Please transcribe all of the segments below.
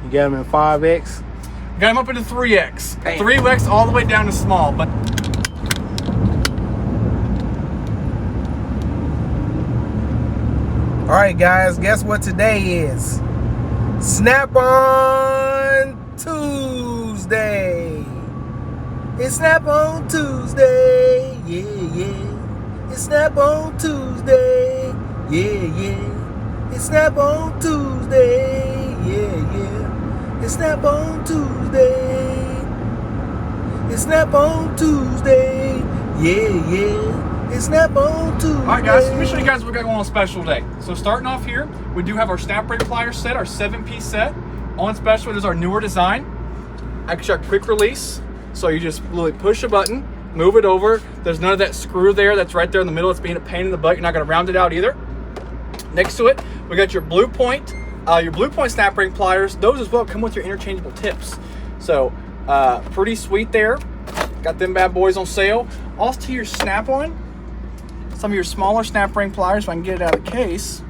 You got them in 5X? Got them up into 3X. Damn. 3X all the way down to small. But all right, guys, guess what today is? Snap-on Tuesday. It's Snap-on Tuesday. Yeah, yeah. It's Snap-on Tuesday. Yeah, yeah. It's Snap-on Tuesday. Yeah, yeah. It's Snap-on Tuesday. It's Snap-on Tuesday. Yeah, yeah. It's Snap-on Tuesday. all right, guys, let me show you guys what we got going on special today. So starting off here, we do have our snap brake pliers set, our 7-piece set. On special, it is our newer design. Actually, our quick release. So you just literally push a button, move it over. There's none of that screw there that's right there in the middle. It's being a pain in the butt. You're not going to round it out either. Next to it, we got your Blue Point snap brake pliers. Those as well come with your interchangeable tips. So pretty sweet there. Got them bad boys on sale. Also to your Snap-on, some of your smaller snap ring pliers, if I can get it out of the case.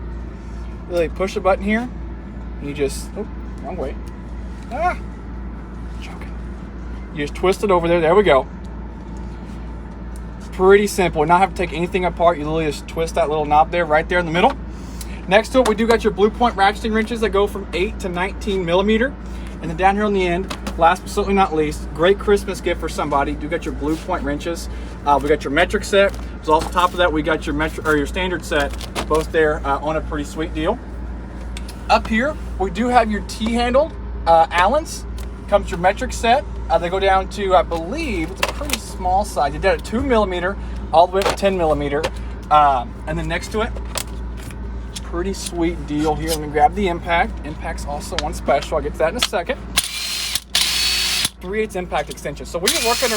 Really push a button here. You just, oh, wrong way. Choking. You just twist it over there. There we go. Pretty simple. Not have to take anything apart. You literally just twist that little knob there, right there in the middle. Next to it, we do got your Blue Point ratcheting wrenches that go from 8 to 19 millimeter. And then down here on the end, last but certainly not least, great Christmas gift for somebody. You got your Blue Point wrenches. We got your metric set. So off the top of that, we got your metric or your standard set, both there on a pretty sweet deal. Up here, we do have your T-handled Allens. Comes your metric set. They go down to, I believe, it's a pretty small size. You did it 2 millimeter all the way up to 10 millimeter. And then next to it, pretty sweet deal here. Let me grab the impact. Impact's also on special. I'll get to that in a second. 3/8 impact extension. So when you're working,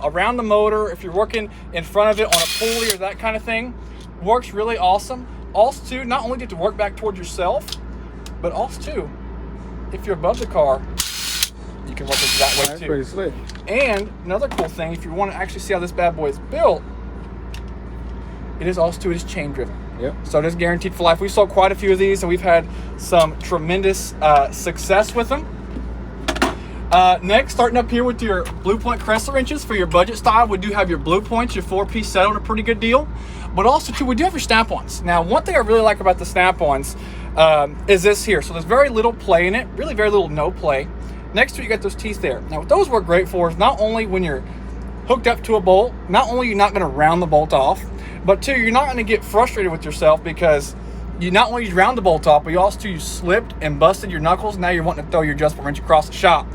around the motor, if you're working in front of it on a pulley or that kind of thing, works really awesome. Also, too, not only get to work back towards yourself, but also, too, if you're above the car, you can work it that way, too. Pretty slick. And another cool thing, if you want to actually see how this bad boy is built, it is also, too, it is chain driven. Yep. So it is guaranteed for life. We've sold quite a few of these, and we've had some tremendous success with them. Next, starting up here with your Blue Point Crescent wrenches for your budget style, we do have your Blue Points, your 4-piece set on a pretty good deal. But also, too, we do have your Snap-ons. Now, one thing I really like about the Snap-ons is this here. So there's very little play in it, really very little no play. Next to it, you got those teeth there. Now, what those work great for is not only when you're hooked up to a bolt, not only you're not going to round the bolt off, but two, you're not going to get frustrated with yourself because you not only round the bolt off, but you also you slipped and busted your knuckles. Now you're wanting to throw your adjustable wrench across the shop.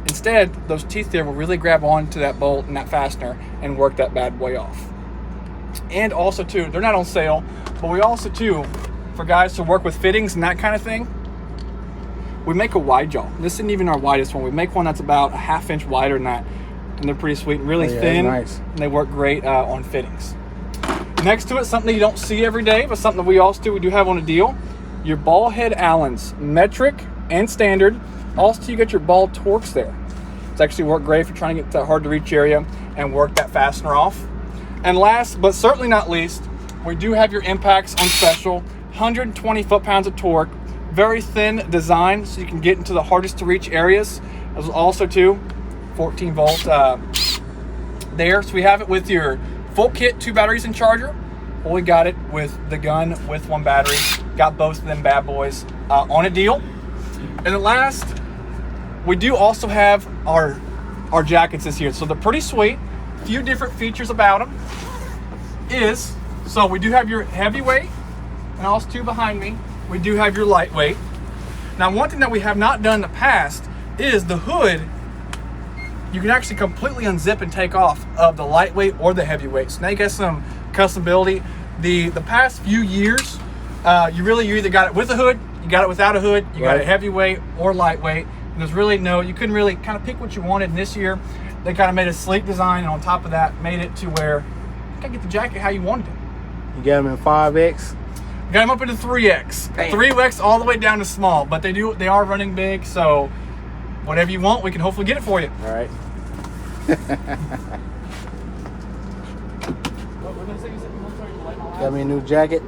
Instead, those teeth there will really grab onto that bolt and that fastener and work that bad boy off. And also too, they're not on sale, but we also too, for guys to work with fittings and that kind of thing, we make a wide jaw. This isn't even our widest one. We make one that's about a 1/2 inch wider than that. And they're pretty sweet and really thin. Nice. And they work great on fittings. Next to it, something you don't see every day, but something that we also do, we do have on a deal. Your ball head Allens, metric and standard. Also, you got your ball Torx there. It's actually worked great if you're trying to get to that hard to reach area and work that fastener off. And last, but certainly not least, we do have your impacts on special. 120 foot-pounds of torque. Very thin design, so you can get into the hardest to reach areas. As also too, 14 volt there. So we have it with your full kit, 2 batteries and charger. Or we got it with the gun with 1 battery. Got both of them bad boys on a deal. And then last, we do also have our jackets this year. So they're pretty sweet. A few different features about them is, so we do have your heavyweight, and also too behind me, we do have your lightweight. Now, one thing that we have not done in the past is the hood. You can actually completely unzip and take off of the lightweight or the heavyweight. So now you got some customability. The past few years, you either got it with a hood, you got it without a hood, you got it heavyweight or lightweight. And there's really you couldn't really kind of pick what you wanted. And this year, they kind of made a sleek design, and on top of that, made it to where you can get the jacket how you wanted it. You got them in 5X? Got them up into 3X. Damn. 3X all the way down to small, but they are running big, so whatever you want, we can hopefully get it for you. All right. Got me a new jacket.